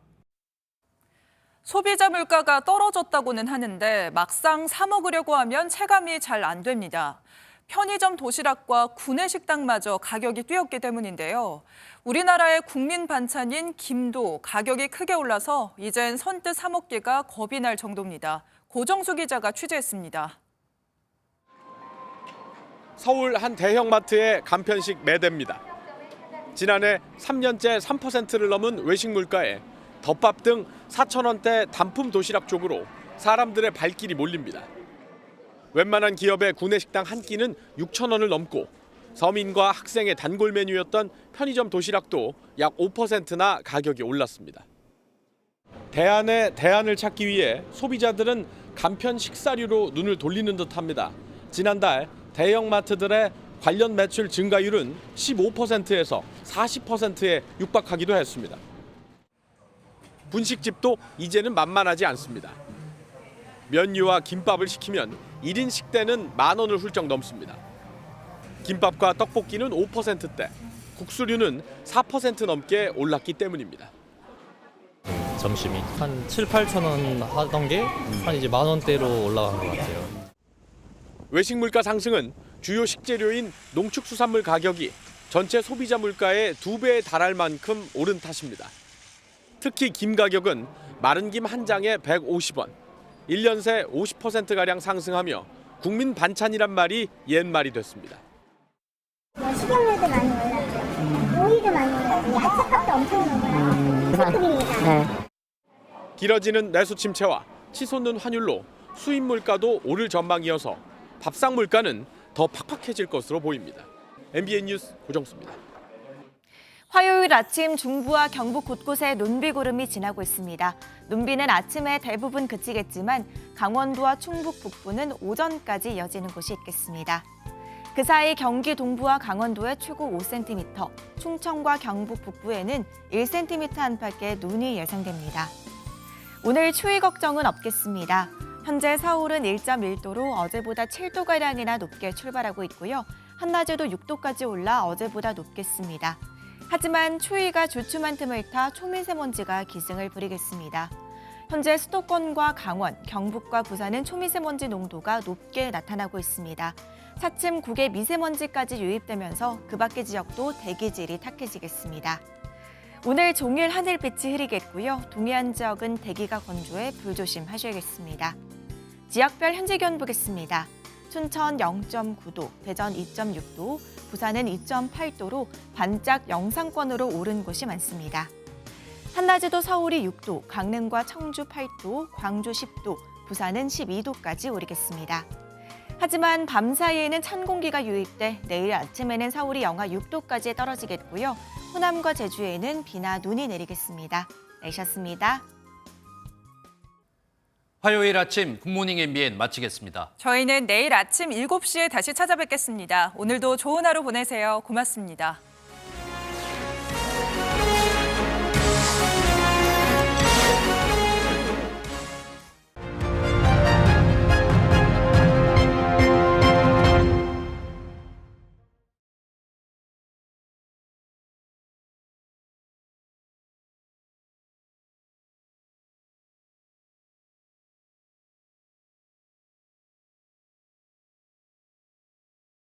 소비자 물가가 떨어졌다고는 하는데 막상 사 먹으려고 하면 체감이 잘 안 됩니다. 편의점 도시락과 구내식당마저 가격이 뛰었기 때문인데요. 우리나라의 국민 반찬인 김도 가격이 크게 올라서 이젠 선뜻 사 먹기가 겁이 날 정도입니다. 고정수 기자가 취재했습니다. 서울 한 대형마트의 간편식 매대입니다. 지난해 3년째 3%를 넘은 외식 물가에 덮밥 등 4,000원대 단품 도시락 쪽으로 사람들의 발길이 몰립니다. 웬만한 기업의 구내식당 한 끼는 6,000원을 넘고 서민과 학생의 단골 메뉴였던 편의점 도시락도 약 5%나 가격이 올랐습니다. 대안의 대안을 찾기 위해 소비자들은 간편 식사류로 눈을 돌리는 듯합니다. 지난달 대형마트들의 관련 매출 증가율은 15%에서 40%에 육박하기도 했습니다. 분식집도 이제는 만만하지 않습니다. 면류와 김밥을 시키면 1인 식대는 10,000원을 훌쩍 넘습니다. 김밥과 떡볶이는 5%대, 국수류는 4% 넘게 올랐기 때문입니다. 점심이 한 7, 8천 원 하던 게 한 이제 10,000원대로 올라간 것 같아요. 외식 물가 상승은 주요 식재료인 농축수산물 가격이 전체 소비자 물가의 2배에 달할 만큼 오른 탓입니다. 특히 김 가격은 마른 김 한 장에 150원, 1년 새 50%가량 상승하며 국민 반찬이란 말이 옛말이 됐습니다. 식용유도 많이 올랐죠. 오이도 많이 올랐고 야채값도 엄청 올랐어요. 길어지는 내수 침체와 치솟는 환율로 수입 물가도 오를 전망이어서 밥상 물가는 더 팍팍해질 것으로 보입니다. MBN 뉴스 고정수입니다. 화요일 아침 중부와 경북 곳곳에 논비구름이 지나고 있습니다. 논비는 아침에 대부분 그치겠지만 강원도와 충북 북부는 오전까지 이어지는 곳이 있겠습니다. 그 사이 경기 동부와 강원도에 최고 5cm, 충청과 경북 북부에는 1cm 안팎의 눈이 예상됩니다. 오늘 추위 걱정은 없겠습니다. 현재 서울은 1.1도로 어제보다 7도가량이나 높게 출발하고 있고요. 한낮에도 6도까지 올라 어제보다 높겠습니다. 하지만 추위가 주춤한 틈을 타 초미세먼지가 기승을 부리겠습니다. 현재 수도권과 강원, 경북과 부산은 초미세먼지 농도가 높게 나타나고 있습니다. 차츰 국외 미세먼지까지 유입되면서 그 밖의 지역도 대기질이 탁해지겠습니다. 오늘 종일 하늘빛이 흐리겠고요. 동해안 지역은 대기가 건조해 불조심하셔야겠습니다. 지역별 현재 기온 보겠습니다. 춘천 0.9도, 대전 2.6도, 부산은 2.8도로 반짝 영상권으로 오른 곳이 많습니다. 한낮에도 서울이 6도, 강릉과 청주 8도, 광주 10도, 부산은 12도까지 오르겠습니다. 하지만 밤 사이에는 찬 공기가 유입돼 내일 아침에는 서울이 영하 6도까지 떨어지겠고요. 호남과 제주에는 비나 눈이 내리겠습니다. 내셨습니다. 화요일 아침 굿모닝 MBN 마치겠습니다. 저희는 내일 아침 7시에 다시 찾아뵙겠습니다. 오늘도 좋은 하루 보내세요. 고맙습니다.